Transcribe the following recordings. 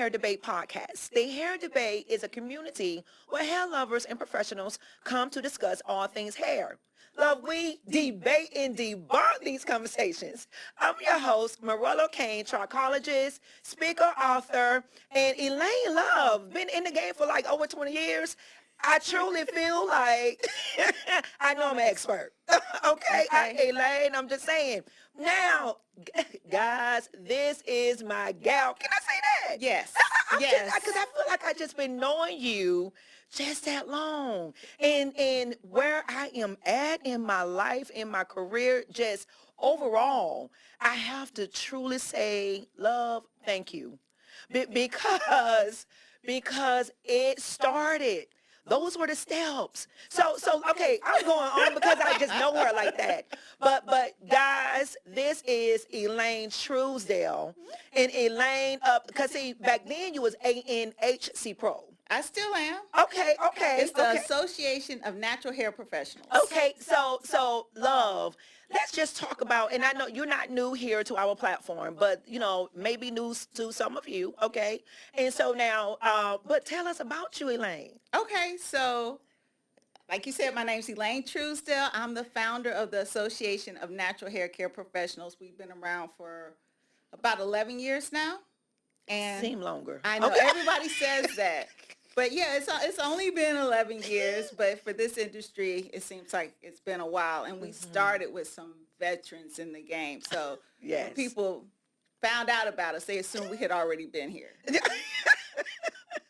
Hair Debate podcast. The Hair Debate is a community where hair lovers and professionals come to discuss all things hair. Love, we debate and debunk these conversations. I'm your host, Morello Kane, trichologist, speaker, author, and Elaine Love. Been in the game for like over 20 years. I truly feel like I know I'm an expert. Okay, Elaine, I'm just saying. Now, guys, this is my gal. Can I say that? Yes. Yes. Because I feel like I just been knowing you just that long. And where I am at in my life, in my career, just overall, I have to truly say, love, thank you. Because it started. Those were the steps. So okay, I'm going on because I just know her like that. But guys, this is Elaine Truesdale. And Elaine, because see, back then you was ANHC Pro. I still am. Okay. It's the Association of Natural Hair Professionals. Okay, so love. Let's just talk about, and I know you're not new here to our platform, but maybe news to some of you. Okay, and so now, but tell us about you, Elaine. Okay, so like you said, my name's Elaine Truesdale. I'm the founder of the Association of Natural Hair Care Professionals. We've been around for about 11 years now. And seem longer. I know, everybody says that. But yeah, it's only been 11 years, but for this industry, it seems like it's been a while. And we started with some veterans in the game. So when people found out about us, they assumed we had already been here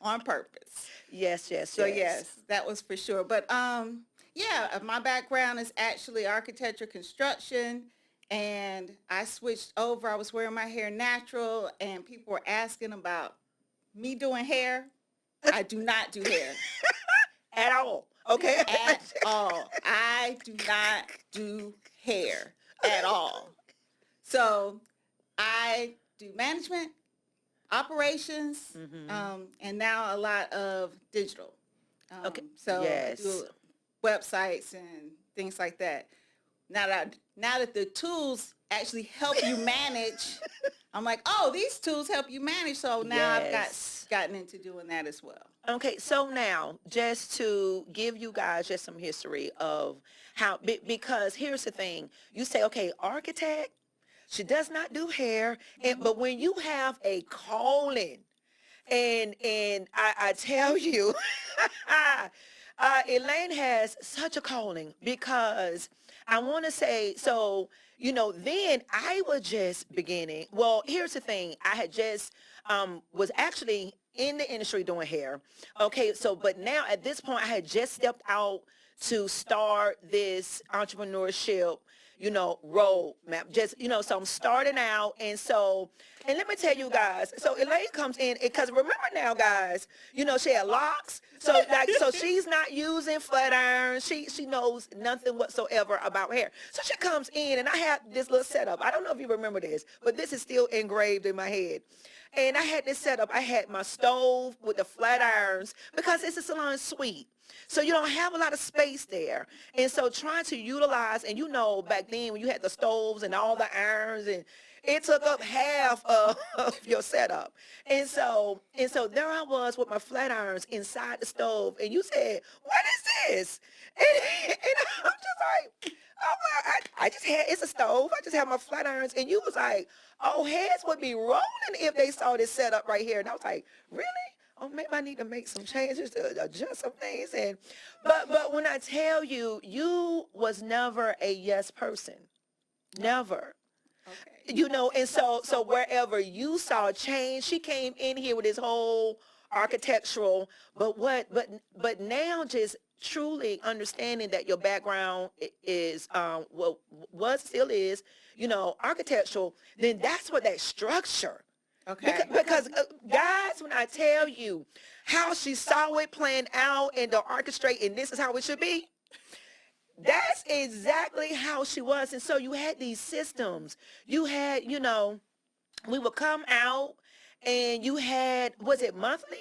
on purpose. Yes. So yes, that was for sure. But my background is actually architecture, construction, and I switched over. I was wearing my hair natural, and people were asking about me doing hair. I do not do hair. At all. Okay. At all. I do not do hair at all. So I do management, operations, and now a lot of digital. So I do websites and things like that. Now that the tools actually help you manage, I'm like, oh, these tools help you manage. So now I've gotten into doing that as well. Okay, so now just to give you guys just some history of how, because here's the thing. You say, okay, architect, she does not do hair, but when you have a calling, and I tell you, Elaine has such a calling because I want to say, so, then I was just beginning. Well, here's the thing. I had just was actually in the industry doing hair. Okay, so, but now at this point, I had just stepped out to start this entrepreneurship, roadmap. Just, so I'm starting out. And let me tell you guys, so Elaine comes in, because remember now, guys, she had locks. So she's not using flat irons. She knows nothing whatsoever about hair. So she comes in, and I have this little setup. I don't know if you remember this, but this is still engraved in my head. And I had this setup. I had my stove with the flat irons because it's a salon suite. So you don't have a lot of space there. And so trying to utilize, and back then when you had the stoves and all the irons, and it took up half of your setup. And so there I was with my flat irons inside the stove. And you said, what is this? And I'm just like, it's a stove. I just have my flat irons. And you was like, oh, heads would be rolling if they saw this setup right here. And I was like, really? Oh, maybe I need to make some changes to adjust some things. But when I tell you, you was never a yes person. Never. Okay. And so wherever you saw change, she came in here with this whole architectural, but now just truly understanding that your background is, still is, architectural, then that's what that structure. Okay. Because guys, when I tell you how she saw it playing out and to orchestrate, and this is how it should be, that's exactly how she was. And so you had these systems. You had, we would come out, and you had, was it monthly?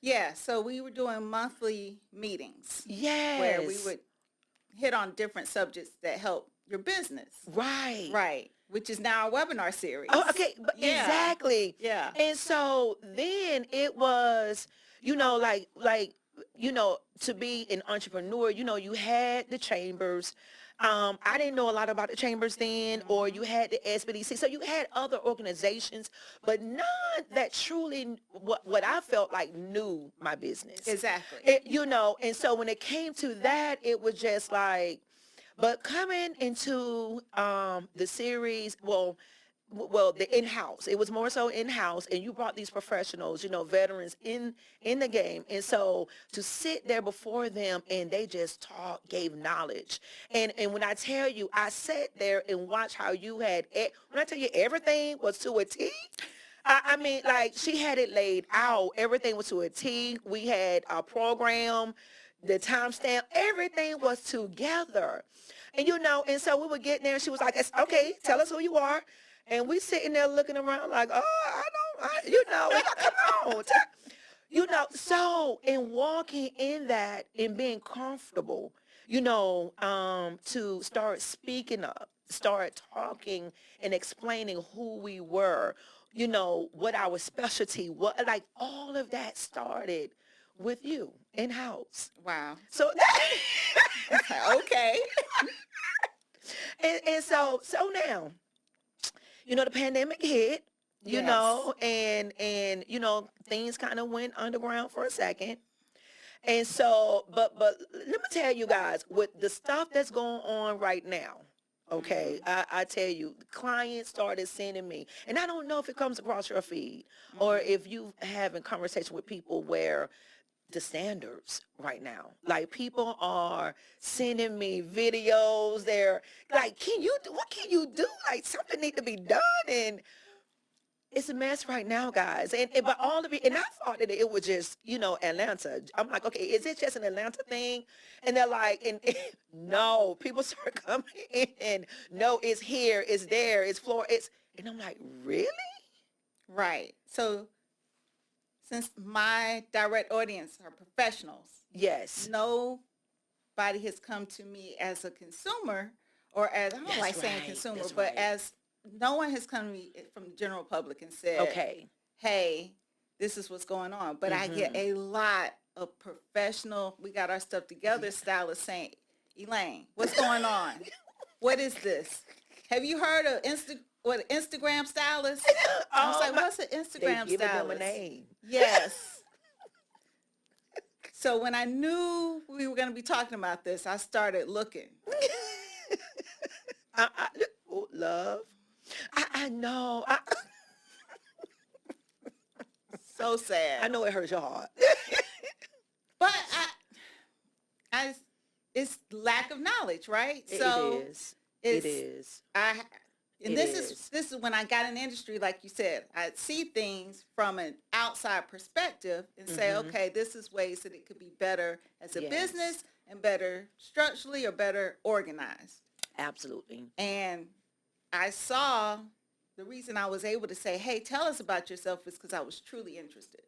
Yeah, so we were doing monthly meetings. Yes. Where we would hit on different subjects that help, your business. Right. Right. Which is now our webinar series. Oh, okay, but Yeah. exactly. Yeah. And so then it was, to be an entrepreneur, you had the chambers. I didn't know a lot about the chambers then, or you had the SBDC. So you had other organizations, but none that truly what I felt like knew my business. Exactly. And so when it came to that, it was just like, but coming into the series, the in-house, it was more so in-house, and you brought these professionals, veterans in the game, and so to sit there before them and they just talk, gave knowledge, and when I tell you, I sat there and watched how you had when I tell you everything was to a T. I mean, like, she had it laid out. Everything was to a T. We had a program, the timestamp, everything was together. And so we would get there and she was like, okay, tell us who you are. And we sitting there looking around like, oh, we got, come on. So in walking in that and being comfortable, to start speaking up, start talking and explaining who we were, what our specialty was, like all of that started with you in-house. Wow. So Okay. and so now, the pandemic hit, Yes. and things kind of went underground for a second. And so, but let me tell you guys, with the stuff that's going on right now, okay, I tell you, clients started sending me, and I don't know if it comes across your feed or if you having conversation with people where the standards right now, like people are sending me videos. They're like, what can you do? Like, something need to be done, and it's a mess right now, guys. And but all of it, and I thought that it was just, Atlanta. I'm like, okay, is it just an Atlanta thing? And they're like, and no, people start coming in, and no, it's here, it's there, it's Florida, and I'm like, really? Right. So since my direct audience are professionals, Yes. nobody has come to me as a consumer, or as, I don't like saying consumer, but as no one has come to me from the general public and said, Okay. hey, this is what's going on. But I get a lot of professional, we got our stuff together, stylists saying, Elaine, what's going on? What is this? Have you heard of Instagram stylist? I was like, what's an Instagram They giving them a stylist? name. Yes. So when I knew we were going to be talking about this, I started looking. Love. I know. So sad. I know it hurts your heart. But it's lack of knowledge, right? It is. It is. This is when I got in the industry, like you said, I'd see things from an outside perspective and say, okay, this is ways that it could be better as a business and better structurally or better organized. Absolutely. And I saw the reason I was able to say, hey, tell us about yourself is because I was truly interested,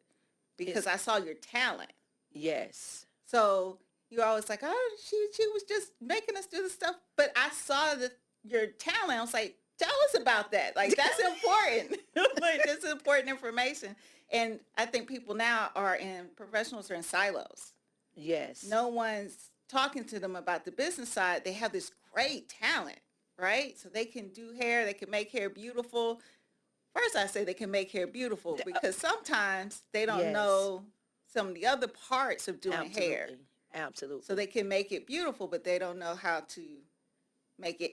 because I saw your talent. Yes. So you're always like, oh, she was just making us do the stuff. But I saw your talent. I was like, tell us about that. Like, that's important. Like, that's important information. And I think people now professionals are in silos. Yes. No one's talking to them about the business side. They have this great talent, right? So they can do hair. They can make hair beautiful. First, I say they can make hair beautiful because sometimes they don't know some of the other parts of doing hair. Absolutely. So they can make it beautiful, but they don't know how to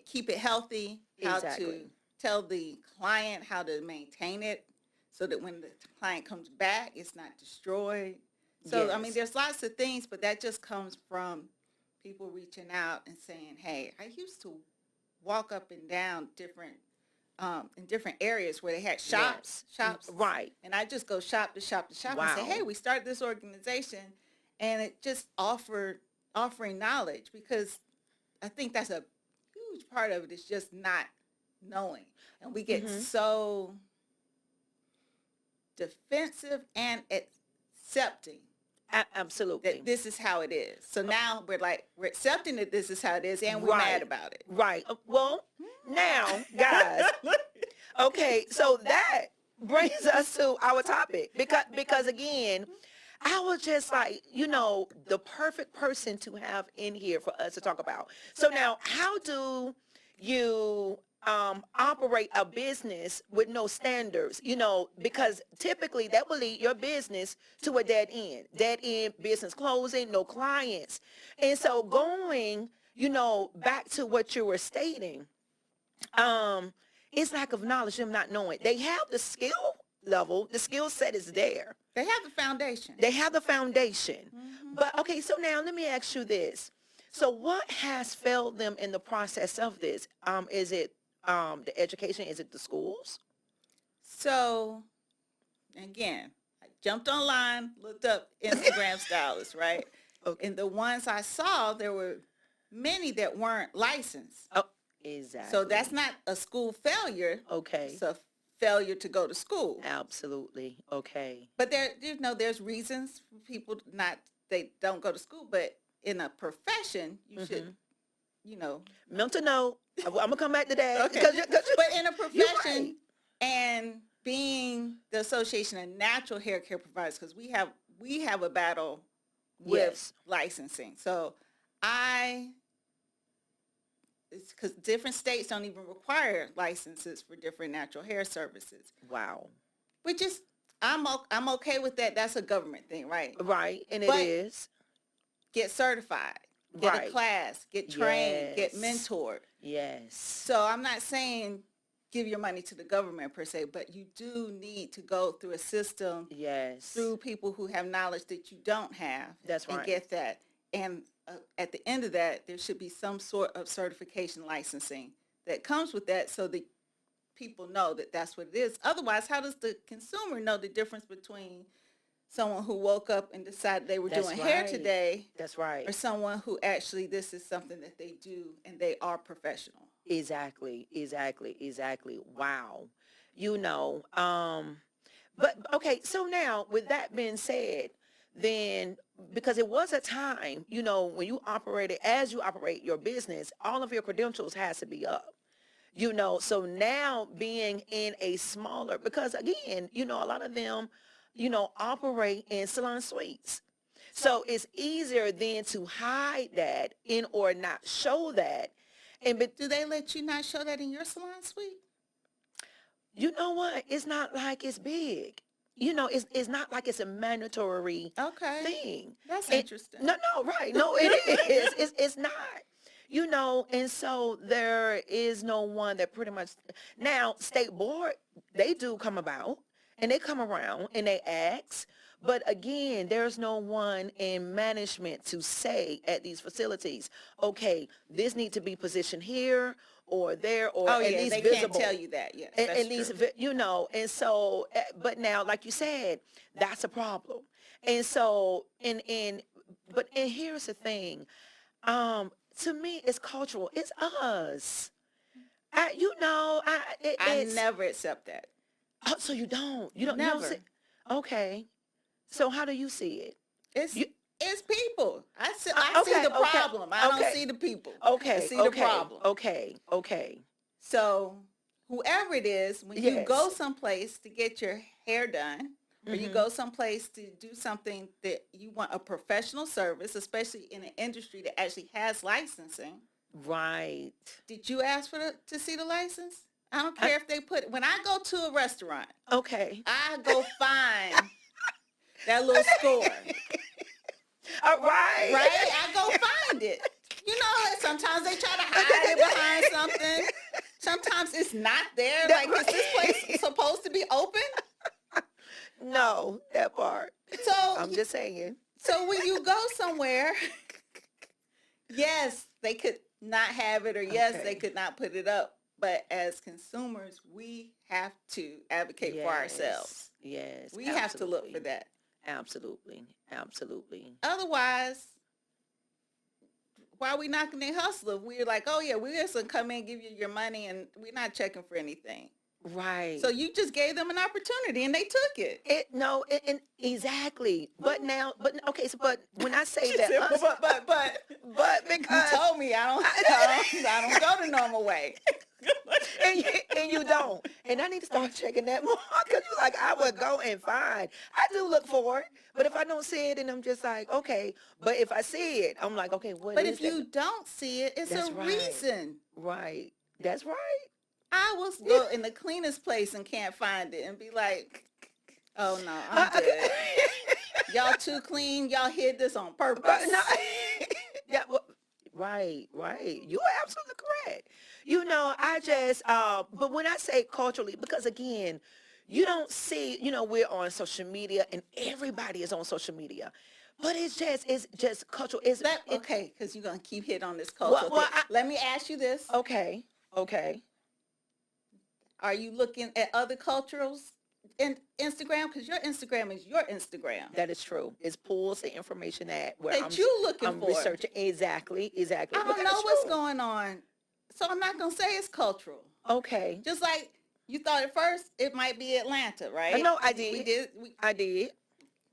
keep it healthy, how to tell the client how to maintain it so that when the client comes back, it's not destroyed. So, I mean, there's lots of things, but that just comes from people reaching out and saying, hey, I used to walk up and down in different areas where they had shops. Right. And I just go shop to shop to shop and say, hey, we started this organization, and it just offering knowledge, because I think that's a huge part of it is just not knowing. And we get so defensive and accepting Absolutely. that this is how it is. So now we're accepting that this is how it is, and we're Right. mad about it. Right. Well, now, guys, okay, so that brings us to our topic because again, I was just like, the perfect person to have in here for us to talk about. So now, how do you operate a business with no standards? Because typically that will lead your business to a dead end business closing, no clients. And so going, back to what you were stating, it's lack of knowledge, them not knowing. They have the skill level, the skill set is there. They have the foundation. They have the foundation. But okay, so now let me ask you this. So what has failed them in the process of this? Is it the education? Is it the schools? So again, I jumped online, looked up Instagram stylists, right? Okay. And the ones I saw, there were many that weren't licensed. Oh, exactly. So that's not a school failure. Okay. It's a failure to go to school. Absolutely. Okay. But there's reasons for people they don't go to school, but in a profession, you should, Mental note. I'm gonna come back to that. Okay. But in a profession and being the Association of Natural Hair Care Providers, because we have a battle with licensing. So it's because different states don't even require licenses for different natural hair services. Wow. Which is, I'm okay with that. That's a government thing, right? Right, and But it is. Get certified, get Right. a class, get trained, get Yes. mentored. Yes. So I'm not saying give your money to the government per se, but you do need to go through a system Yes. through people who have knowledge that you don't have. That's and right. get that. And at the end of that, there should be some sort of certification licensing that comes with that so that people know that that's what it is. Otherwise, how does the consumer know the difference between someone who woke up and decided they were That's doing hair right. today That's right. or someone who actually this is something that they do and they are professional? Exactly. Wow. But okay, so now with that being said, then because it was a time, when you operate your business, all of your credentials has to be up. So now being in a smaller, because again, a lot of them, operate in salon suites. So it's easier then to hide that in or not show that. But Do they let you not show that in your salon suite? you know what? It's not like it's big. It's not like it's a mandatory Okay. thing. That's And- interesting. No, right. No, it is. It's not. And so there is no one that pretty much, now state board, they do come about and they come around and they ask, but again, there's no one in management to say at these facilities, okay, this need to be positioned here or there or Oh, at yeah, least they visible. can't tell you that. Yes, And, that's and these, true. and so, but now, like you said, that's a problem. And so, but here's the thing, to me, it's cultural. It's us. I It's, never accept that. oh, so you don't Never. see, okay. So how do you see it? It's You, it's people. I see okay, the okay, problem. I don't okay. see the people. Okay, I see the problem. okay. So whoever it is, when you go Yes. someplace to get your hair done, or you Mhm. go someplace to do something that you want a professional service, especially in an industry that actually has licensing, Right. did you ask to see the license? I don't I- care if they put when I go to a restaurant, Okay. I go find that little score. All right. Right? I go find it. Sometimes they try to hide it behind something. Sometimes it's not there. That Like, is this place supposed to be open? No, that part. So, I'm just saying. so when you go somewhere, yes, they could not have it, or yes, Okay. they could not put it up. But as consumers, we have to advocate for ourselves. Yes. We have to look for absolutely. that. Absolutely. Otherwise, why are we knocking their hustle? If we're like, oh yeah, we're just gonna come in and give you your money and we're not checking for anything. Right. So you just gave them an opportunity and they took it. No, and exactly. But now, but okay. So, but when I say She that, said, us, but but you because told me I don't go the normal way. and you don't, and I need to start checking that more because you like I would go and find. I do look for it, but if I don't see it, and I'm just like okay. But if I see it, I'm like okay, what But is if that? you don't see it, it's That's a right. reason. Right. That's right. I will go in the cleanest place and can't find it and be like, oh no, I'm good. Y'all too clean. Y'all hid this on But no, purpose. yeah, well, right, right. You are absolutely correct. You know, I just, but when I say culturally, because again, you don't see, we're on social media and everybody is on social media, but it's just cultural. Okay, because you're gonna keep hitting on this Well, cultural well, thing. Let me ask you this: okay, okay. are you looking at other cultures in Instagram? Because your Instagram is your Instagram That is true. It pulls the information where that you looking I'm for. researching exactly, exactly. I But don't that know is what's true. going on, so I'm not gonna say it's cultural. Okay. Just like you thought at first, it might be Atlanta, right? No, I We did. did. I did.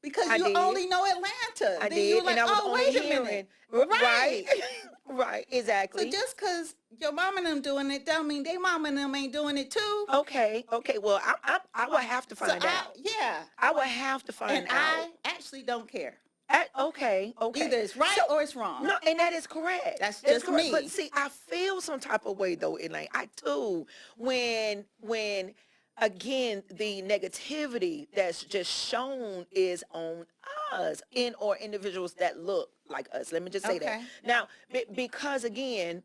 Because I you did. only know Atlanta. I Then you're did, and like, I was oh, only wait a hearing minute. right, Right. right, So exactly. just because your mom and them doing it, don't mean they mom and them ain't doing it too. Okay, okay. Well, I will have to So find out. yeah. I will have to And find out. I actually don't care. Okay, okay. Either it's right So or it's wrong. no, and that is correct. That's It's just correct. But me. see, I feel some type of way though, Elaine. I do when again the negativity that's just shown is on us in or individuals that look like us. Let me just say that. Okay. Now, because again,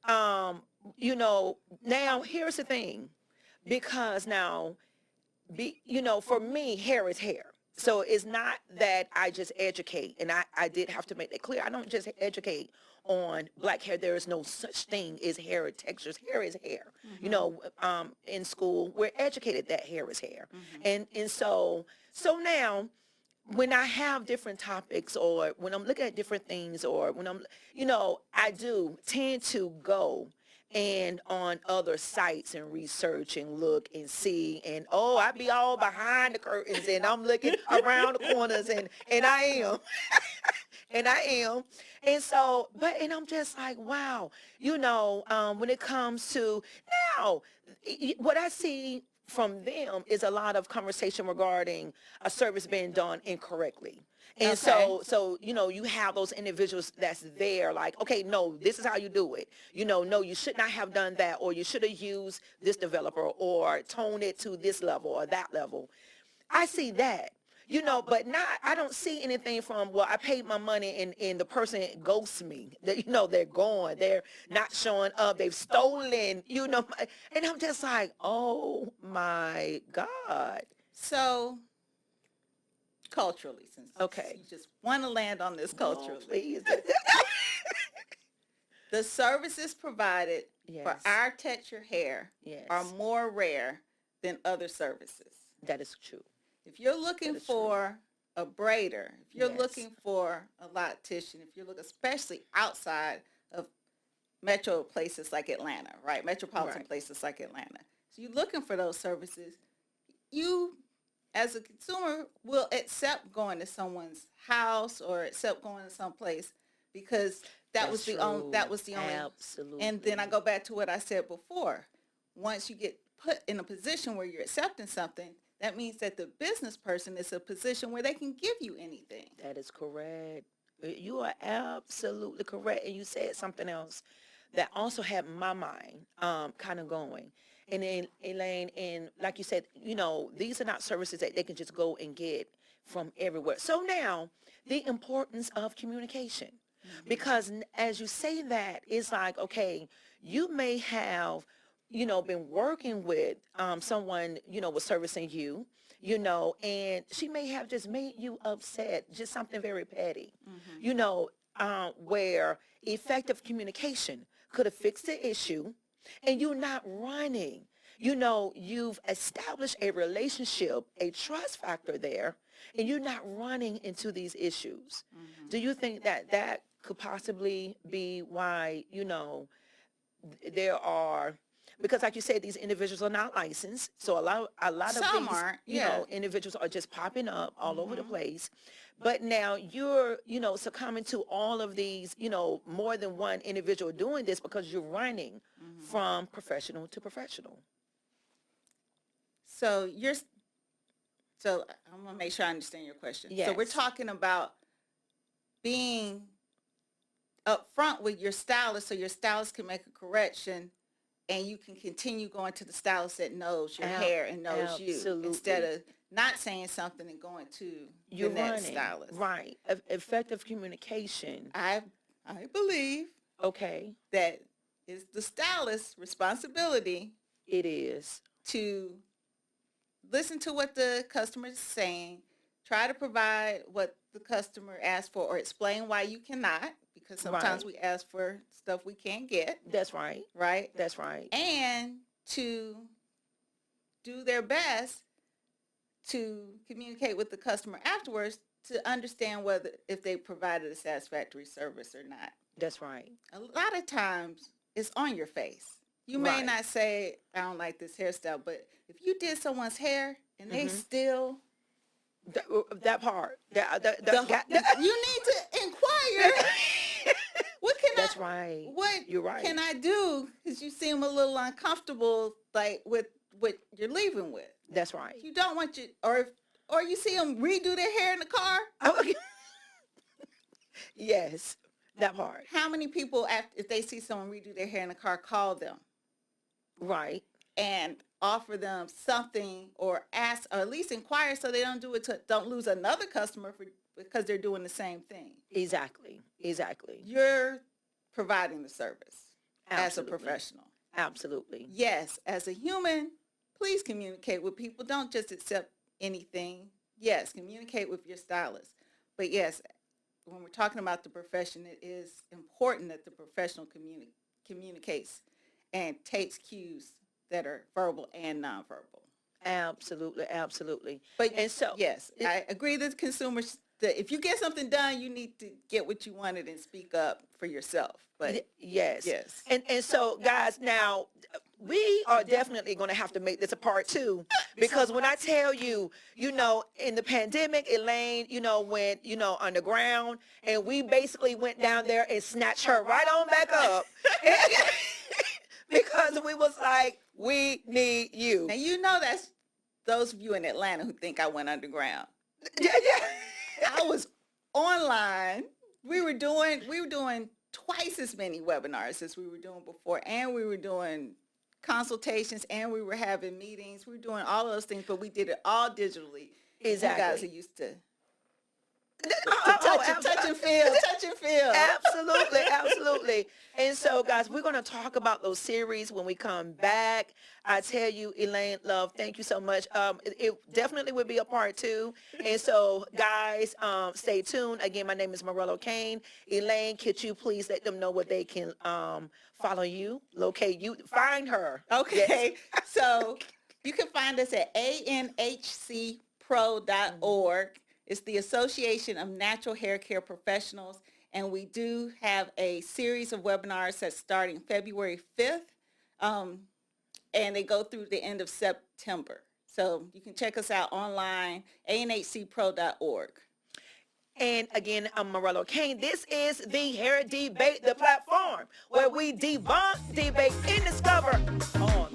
um, now here's the thing. Because now for me, hair is hair. So it's not that I just educate, and I did have to make that clear. I don't just educate on black hair. There is no such thing as hair textures. Hair is hair. In school, we're educated that hair is hair. And so now when I have different topics or when I'm looking at different things or when I do tend to go and on other sites and research and look and see and I be all behind the curtains and I'm looking around the corners and I am and I am. And I'm just like, wow, when it comes to now, what I see from them is a lot of conversation regarding a service being done incorrectly. And Okay. so you have those individuals that's there like, okay, no, this is how you do it. No, you should not have done that, or you should have used this developer or tone it to this level or that level. I see that. But not, I don't see anything from, well, I paid my money and the person ghosts me. They're gone. They're not showing up. They've stolen, and I'm just like, oh my God. So culturally, since Okay. you just want to land on this Oh, culturally, please. the services provided for Yes. our texture hair are Yes. more rare than other services. That is true. If you're looking That is true. for a braider, if you're Yes. looking for a loctician, if you're looking, especially outside of metro places like Atlanta, right? Metropolitan Right. places like Atlanta. So you're looking for those services. You, as a consumer, will accept going to someone's house or accept going to some place because that was That's the only. Absolutely. And then I go back to what I said before. Once you get put in a position where you're accepting something, that means that the business person is a position where they can give you anything. That is correct. You are absolutely correct. And you said something else that also had my mind kind of going. And then, Elaine, and like you said, these are not services that they can just go and get from everywhere. So now, the importance of communication. Because as you say that, it's like, okay, you may have, been working with someone, was servicing you, and she may have just made you upset, just something very petty, where effective communication could have fixed the issue and you're not running. You've established a relationship, a trust factor there, and you're not running into these issues. Do you think that could possibly be why, there are, because like you said, these individuals are not licensed. So a lot of Some these, aren't, you yeah. know, individuals are just popping up all over the place. But now you're, succumbing to all of these, more than one individual doing this because you're running from professional to professional. So so I'm gonna make sure I understand your question. So we're Yes. talking about being upfront with your stylist so your stylist can make a correction and you can continue going to the stylist that knows your hair and knows you instead Absolutely. of not saying something and going to You're the next running. stylist. Right. Effective communication. I believe Okay. that it's the stylist's responsibility It is. to listen to what the customer is saying, try to provide what the customer asked for or explain why you cannot, because sometimes Right. we ask for stuff we can't get, That's right. right? That's right. And to do their best to communicate with the customer afterwards to understand whether if they provided a satisfactory service or not. That's right. A lot of times it's on your face. You may Right. not say, I don't like this hairstyle, but if you did someone's hair and they Mhm. still, That part. you need to inquire, what can That's right. what You're right. can I do? Because you seem a little uncomfortable, like with what you're leaving with. That's right. You don't want you, or you see them redo their hair in the car. Okay. Yes, that part. How many people, if they see someone redo their hair in the car, call them Right. and offer them something or ask or at least inquire so they don't lose another customer because they're doing the same thing. Exactly. Exactly. You're providing the service as a Absolutely. professional. Absolutely. Yes, as a human, please communicate with people. Don't just accept anything. Yes, communicate with your stylist. But yes, when we're talking about the profession, it is important that the professional communicates and takes cues that are verbal and nonverbal. Absolutely. Absolutely. But And so, yes, I agree that consumers, that if you get something done, you need to get what you wanted and speak up for yourself. But yes. yes. And so, guys, now we are definitely going to have to make this a part two, because when I tell you, in the pandemic, Elaine, went, underground, and we basically went down there and snatched her right on back up. Because we was like, we need you. Now that's those of you in Atlanta who think I went underground. Yeah, yeah. I was online. We were doing twice as many webinars as we were doing before, and we were doing consultations, and we were having meetings. We were doing all of those things, but we did it all digitally. Exactly. You guys are used to Oh, touch and feel. Absolutely, absolutely. And so, guys, we're going to talk about those series when we come back. I tell you, Elaine, love, thank you so much. It definitely would be a part two. And so, guys, stay tuned. Again, my name is Morello Kane. Elaine, could you please let them know where they can follow you, locate you, find her? Okay. So you can find us at anhcpro.org. It's the Association of Natural Hair Care Professionals, and we do have a series of webinars that's starting February 5th, and they go through the end of September. So you can check us out online, anhcpro.org. And again, I'm Morello Kane. This is the Hair Debate, the platform where we debunk, debate, and discover on